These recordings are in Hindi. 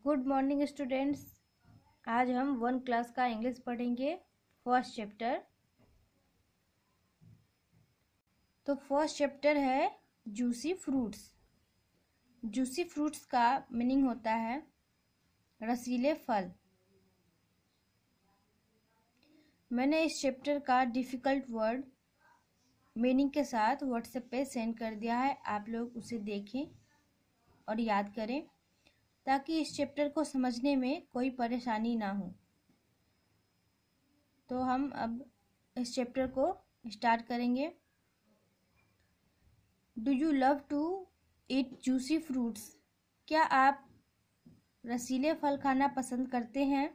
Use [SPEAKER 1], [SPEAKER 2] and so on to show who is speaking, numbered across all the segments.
[SPEAKER 1] Good morning students. आज हम 1 क्लास का इंग्लिश पढ़ेंगे, फर्स्ट चैप्टर। तो फर्स्ट चैप्टर है जूसी फ्रूट्स। जूसी फ्रूट्स का मीनिंग होता है रसीले फल। मैंने इस चैप्टर का डिफ़िकल्ट वर्ड मीनिंग के साथ व्हाट्सएप पे सेंड कर दिया है। आप लोग उसे देखें और याद करें ताकि इस चैप्टर को समझने में कोई परेशानी ना हो। तो हम अब इस चैप्टर को स्टार्ट करेंगे। Do you love to eat juicy fruits? क्या आप रसीले फल खाना पसंद करते हैं?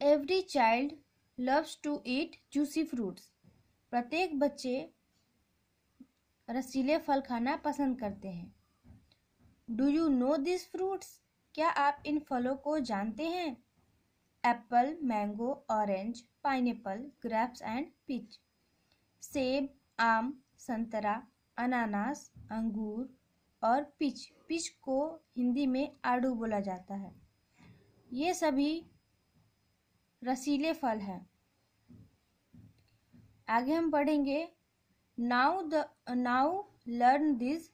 [SPEAKER 1] Every child loves to eat juicy fruits. प्रत्येक बच्चे रसीले फल खाना पसंद करते हैं। Do you know this fruits? क्या आप इन फलों को जानते हैं? Apple, mango, orange, pineapple, grapes and peach. सेब, आम, संतरा, अनानास, अंगूर और पीच। पीच को हिंदी में आड़ू बोला जाता है। ये सभी रसीले फल हैं। आगे हम पढ़ेंगे now learn this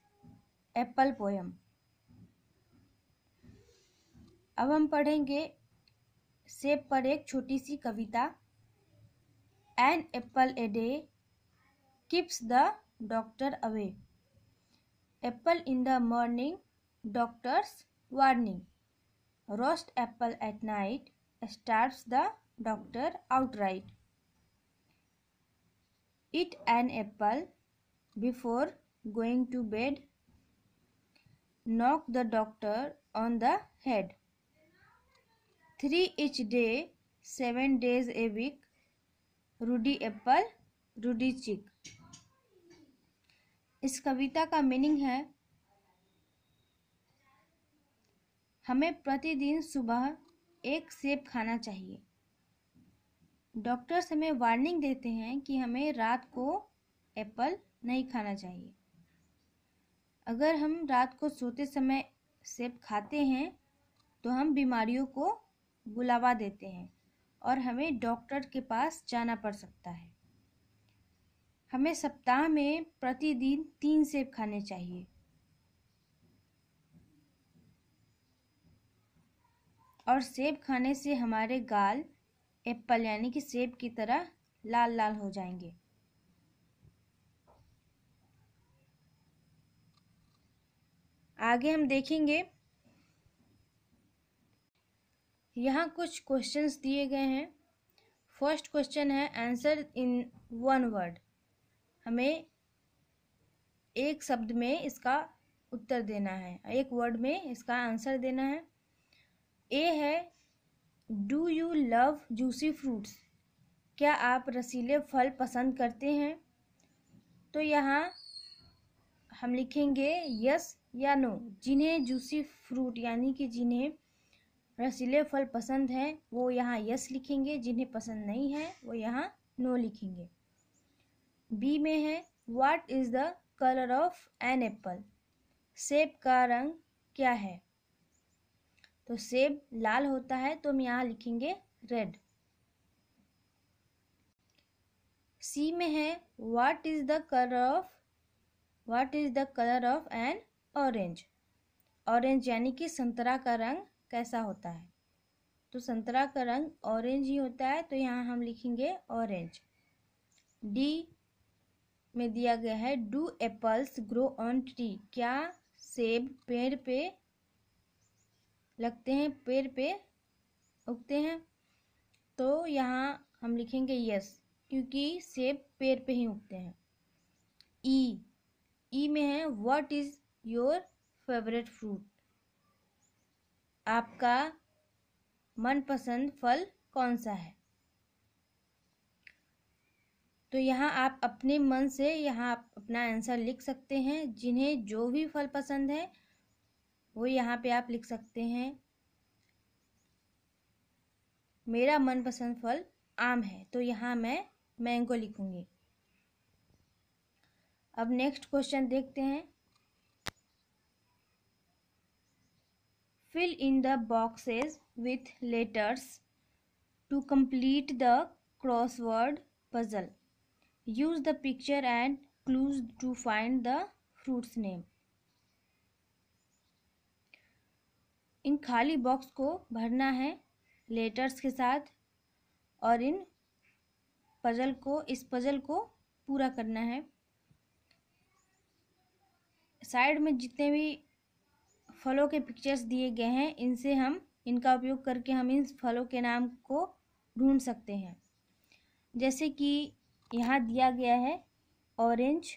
[SPEAKER 1] apple poem. अब हम पढ़ेंगे सेब पर एक छोटी सी कविता। An apple a day keeps the doctor away. Apple in the morning doctor's warning. Roast apple at night starves the doctor outright. Eat an apple before going to bed. Knock the doctor on the head. 3 each day, 7 days a week. Ruddy apple, ruddy cheek. इस कविता का मीनिंग है हमें प्रतिदिन सुबह एक सेब खाना चाहिए। डॉक्टर्स हमें वार्निंग देते हैं कि हमें रात को एप्पल नहीं खाना चाहिए। अगर हम रात को सोते समय सेब खाते हैं तो हम बीमारियों को बुलावा देते हैं और हमें डॉक्टर के पास जाना पड़ सकता है। हमें सप्ताह में प्रतिदिन 3 सेब खाने चाहिए। और सेब खाने से हमारे गाल एप्पल यानी कि सेब की तरह लाल लाल हो जाएंगे। आगे हम देखेंगे यहाँ कुछ क्वेश्चंस दिए गए हैं। फर्स्ट क्वेश्चन है आंसर इन 1 वर्ड। हमें एक शब्द में इसका उत्तर देना है, एक वर्ड में इसका आंसर देना है। ए है do you love juicy fruits? क्या आप रसीले फल पसंद करते हैं? तो यहाँ हम लिखेंगे यस या नो। जिन्हें जूसी फ्रूट यानी कि जिन्हें रसीले फल पसंद हैं वो यहाँ यस लिखेंगे, जिन्हें पसंद नहीं है वो यहाँ नो लिखेंगे। बी में है what is the colour of an apple? सेब का रंग क्या है? तो सेब लाल होता है तो हम यहाँ लिखेंगे रेड। सी में है what is the colour of N orange? Orange यानी कि संतरा का रंग कैसा होता है? तो संतरा का रंग ऑरेंज ही होता है तो यहाँ हम लिखेंगे ऑरेंज। डी में दिया गया है do apples grow on tree? क्या सेब पेड़ पे लगते हैं, पेड़ पे उगते हैं? तो यहाँ हम लिखेंगे यस, क्योंकि सेब पेड़ पे ही उगते हैं। ई में है what is your favourite fruit? आपका मनपसंद फल कौन सा है? तो यहाँ आप अपने मन से यहाँ आप अपना आंसर लिख सकते हैं। जिन्हें जो भी फल पसंद है वो यहाँ पे आप लिख सकते हैं। मेरा मनपसंद फल आम है तो यहाँ मैं मैंगो लिखूंगी। अब नेक्स्ट क्वेश्चन देखते हैं। Fill in the boxes with letters to complete the crossword puzzle. Use the picture and clues to find the fruit's name. इन खाली बॉक्स को भरना है लेटर्स के साथ और इस पजल को पूरा करना है। साइड में जितने भी फलों के पिक्चर्स दिए गए हैं इनका उपयोग करके हम इन फलों के नाम को ढूंढ सकते हैं। जैसे कि यहाँ दिया गया है ऑरेंज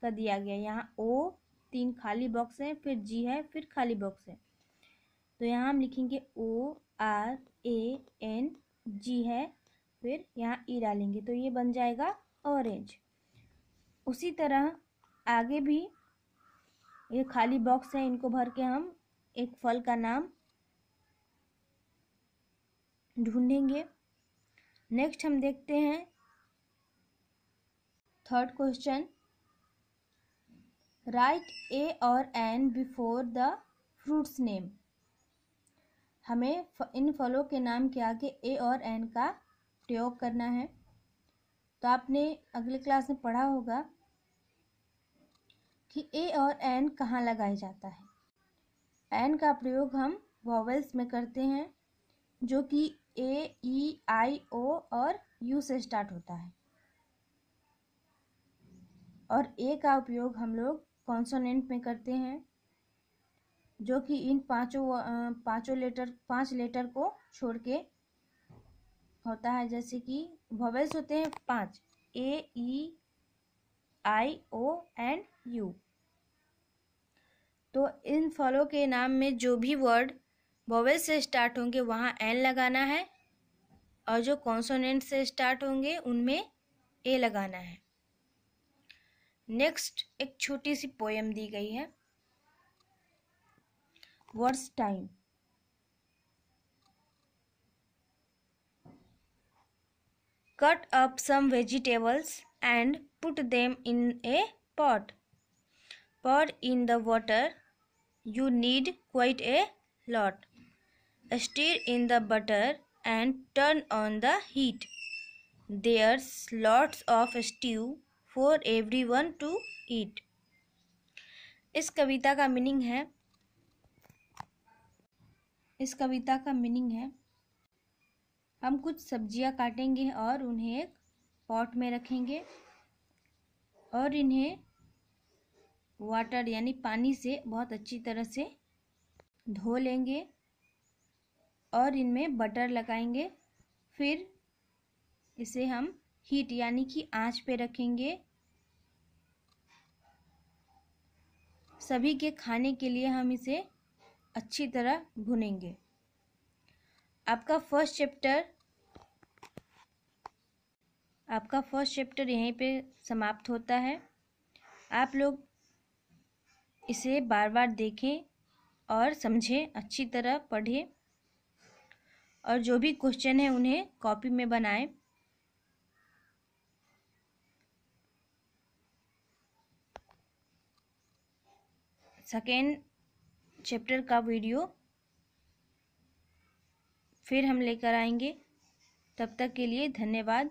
[SPEAKER 1] का दिया गया, यहाँ ओ 3 खाली बॉक्स है, फिर जी है, फिर खाली बॉक्स है। तो यहाँ हम लिखेंगे ORANG है, फिर यहाँ ई डालेंगे तो ये बन जाएगा ऑरेंज। उसी तरह आगे भी ये खाली बॉक्स है, इनको भर के हम एक फल का नाम ढूंढेंगे। नेक्स्ट हम देखते हैं थर्ड क्वेश्चन। राइट ए और an before the fruits name. हमें इन फलों के नाम के आगे ए और एन का प्रयोग करना है। तो आपने अगले क्लास में पढ़ा होगा कि ए और एन कहाँ लगाया जाता है। एन का प्रयोग हम वॉवेल्स में करते हैं जो कि ए, ई, आई, ओ और यू से स्टार्ट होता है, और ए का उपयोग हम लोग कॉन्सोनेंट में करते हैं जो कि इन पांच लेटर को छोड़ के होता है। जैसे कि वॉवेल्स होते हैं 5, ए, ई, आई, ओ एंड यू। तो इन फलों के नाम में जो भी वर्ड वॉवेल से स्टार्ट होंगे वहाँ एन लगाना है, और जो कॉन्सोनेंट से स्टार्ट होंगे उनमें ए लगाना है। नेक्स्ट एक छोटी सी पोएम दी गई है, words time. Cut up some vegetables and put them in a pot. Pour in the water. You need quite a lot. Stir in the butter and turn on the heat. There's lots of stew for everyone to eat. इस कविता का मीनिंग है हम कुछ सब्जियां काटेंगे और उन्हें एक पॉट में रखेंगे और इन्हें वाटर यानी पानी से बहुत अच्छी तरह से धो लेंगे और इनमें बटर लगाएंगे। फिर इसे हम हीट यानी कि आंच पे रखेंगे। सभी के खाने के लिए हम इसे अच्छी तरह भुनेंगे। आपका फर्स्ट चैप्टर यहीं पे समाप्त होता है। आप लोग इसे बार बार देखें और समझें, अच्छी तरह पढ़ें, और जो भी क्वेश्चन है उन्हें कॉपी में बनाएं। सेकेंड चैप्टर का वीडियो फिर हम लेकर आएंगे। तब तक के लिए धन्यवाद।